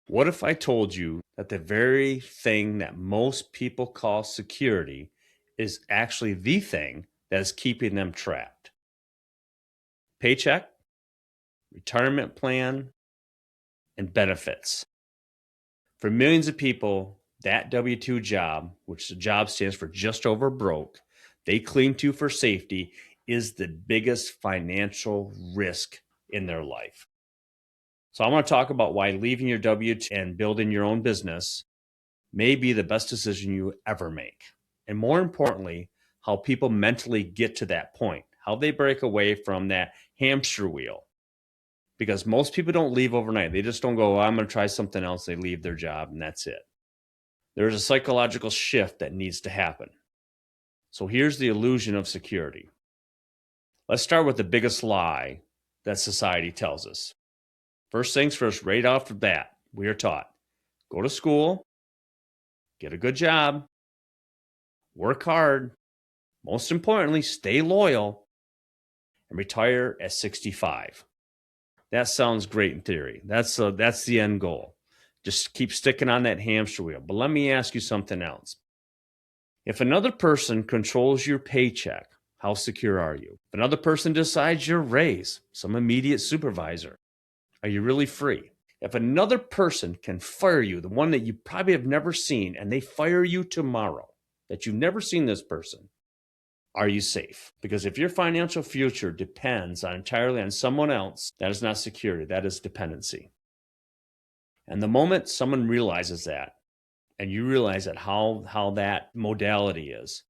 What if I told you that the very thing that most people call security is actually the thing that is keeping them trapped? Paycheck, retirement plan, and benefits. For millions of people, that W-2 job, which the job stands for just over broke, they cling to for safety, is the biggest financial risk in their life. So I want to talk about why leaving your W-2 and building your own business may be the best decision you ever make. And more importantly, how people mentally get to that point, how they break away from that hamster wheel. Because most people don't leave overnight. They just don't go, I'm going to try something else. They leave their job and that's it. There's a psychological shift that needs to happen. So here's the illusion of security. Let's start with the biggest lie that society tells us. First things first, right off the bat, we are taught, go to school, get a good job, work hard, most importantly, stay loyal, and retire at 65. That sounds great in theory. That's the end goal. Just keep sticking on that hamster wheel. But let me ask you something else. If another person controls your paycheck, how secure are you? If another person decides your raise, some immediate supervisor, are you really free? If another person can fire you, the one that you probably have never seen, and they fire you tomorrow, that you've never seen this person, are you safe? Because if your financial future depends entirely on someone else, that is not security, that is dependency. And the moment someone realizes that, and you realize that how that modality is,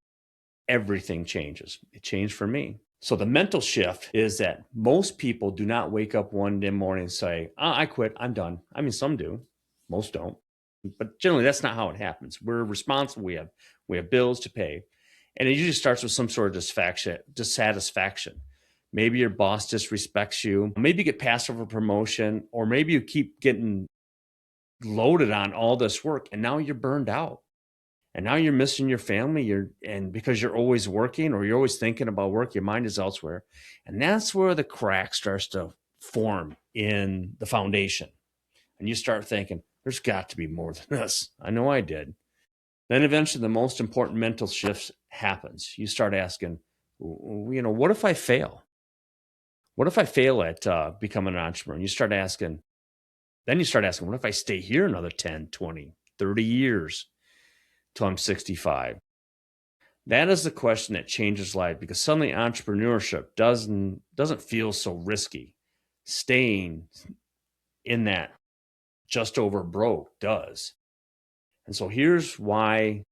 everything changes. It changed for me. So the mental shift is that most people do not wake up one day morning and say, I quit, I'm done. I mean, some do, most don't. But generally, that's not how it happens. We're responsible. We have bills to pay. And it usually starts with some sort of dissatisfaction. Maybe your boss disrespects you. Maybe you get passed over promotion, or maybe you keep getting loaded on all this work and now you're burned out. And now you're missing your family, and because you're always working or you're always thinking about work, your mind is elsewhere. And that's where the crack starts to form in the foundation. And you start thinking, there's got to be more than this. I know I did. Then eventually the most important mental shift happens. You start asking, what if I fail? What if I fail at becoming an entrepreneur? And you start asking, what if I stay here another 10, 20, 30 years? Till I'm 65. That is the question that changes life, because suddenly entrepreneurship doesn't feel so risky. Staying in that just over broke does. And so here's why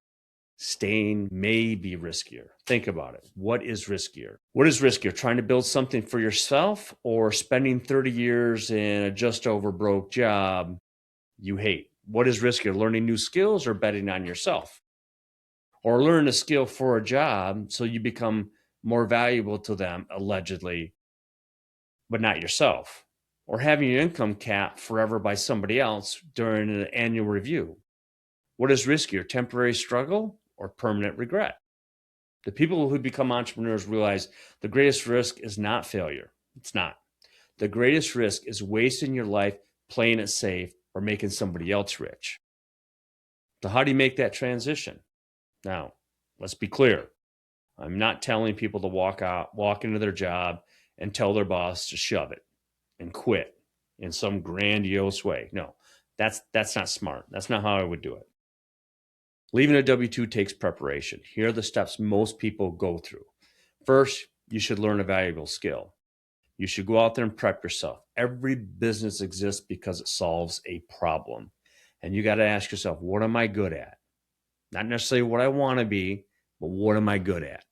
staying may be riskier. Think about it. What is riskier? What is riskier? Trying to build something for yourself, or spending 30 years in a just over broke job you hate? What is riskier, learning new skills or betting on yourself? Or learn a skill for a job so you become more valuable to them, allegedly, but not yourself? Or having your income capped forever by somebody else during an annual review? What is riskier, temporary struggle or permanent regret? The people who become entrepreneurs realize the greatest risk is not failure. It's not. The greatest risk is wasting your life playing it safe or making somebody else rich. So how do you make that transition? Now, let's be clear. I'm not telling people to walk into their job and tell their boss to shove it and quit in some grandiose way. No, that's not smart. That's not how I would do it. Leaving a W-2 takes preparation. Here are the steps most people go through. First, you should learn a valuable skill. You should go out there and prep yourself. Every business exists because it solves a problem. And you got to ask yourself, what am I good at? Not necessarily what I want to be, but what am I good at?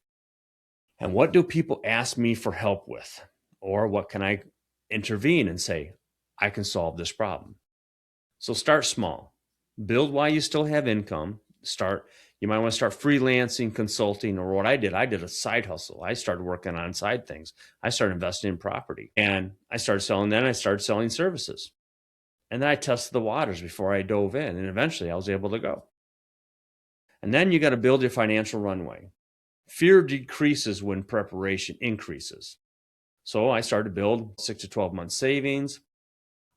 And what do people ask me for help with? Or what can I intervene and say, I can solve this problem? So start small. Build while you still have income. You might want to start freelancing, consulting, or what I did a side hustle. I started working on side things. I started investing in property, and I started selling services. And then I tested the waters before I dove in, and eventually I was able to go. And then you got to build your financial runway. Fear decreases when preparation increases. So I started to build 6 to 12 month savings.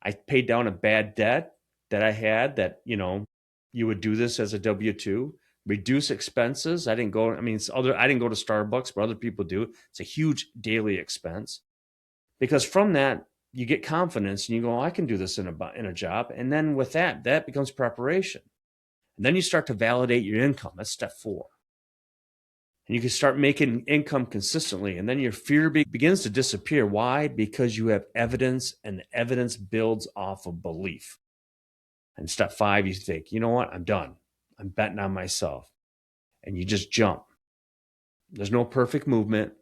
I paid down a bad debt that I had that, you would do this as a W-2, reduce expenses. I didn't go, I mean, I didn't go to Starbucks, but other people do. It's a huge daily expense because from that, you get confidence and you go, oh, I can do this in a job. And then with that becomes preparation. And then you start to validate your income. That's step 4. And you can start making income consistently. And then your fear begins to disappear. Why? Because you have evidence, and the evidence builds off of belief. And step 5, you think, you know what? I'm done. I'm betting on myself. And you just jump. There's no perfect movement.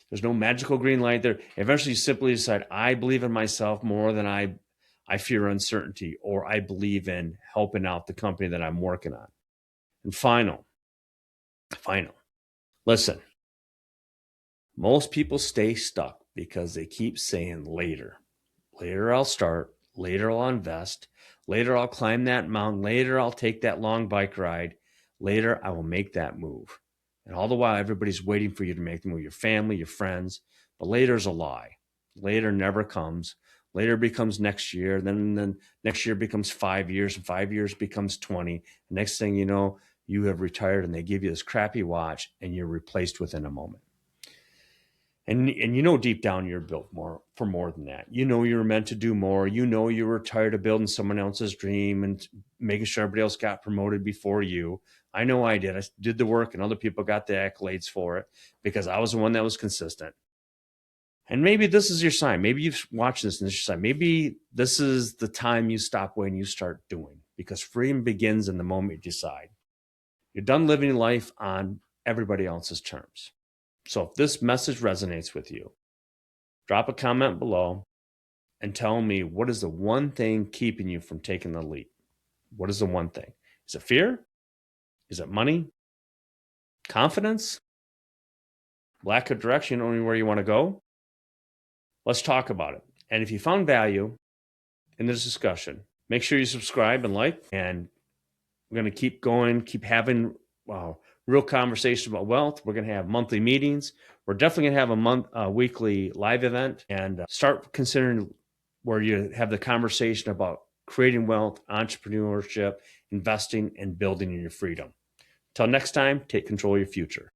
There's no magical green light there. Eventually, you simply decide, I believe in myself more than I fear uncertainty, or I believe in helping out the company that I'm working on. And final, listen, most people stay stuck because they keep saying later. Later I'll start. Later I'll invest. Later I'll climb that mountain. Later I'll take that long bike ride. Later I will make that move. And all the while, everybody's waiting for you to make the move, your family, your friends. But later's a lie. Later never comes. Later becomes next year. Then next year becomes 5 years, and 5 years becomes 20. The next thing you know, you have retired and they give you this crappy watch and you're replaced within a moment. And deep down you're built for more than that. You know you were meant to do more. You know you were tired of building someone else's dream and making sure everybody else got promoted before you. I know I did. I did the work and other people got the accolades for it because I was the one that was consistent. And maybe this is your sign. Maybe you've watched this and this is your sign. Maybe this is the time you stop waiting, you start doing, because freedom begins in the moment you decide. You're done living life on everybody else's terms. So if this message resonates with you, drop a comment below and tell me, what is the one thing keeping you from taking the leap? What is the one thing? Is it fear? Is it money? Confidence? Lack of direction, only where you want to go? Let's talk about it. And if you found value in this discussion, make sure you subscribe and like. And we're going to keep going, keep having real conversation about wealth. We're going to have monthly meetings. We're definitely going to have a weekly live event, and start considering where you have the conversation about creating wealth, entrepreneurship, investing, and building in your freedom. Until next time, take control of your future.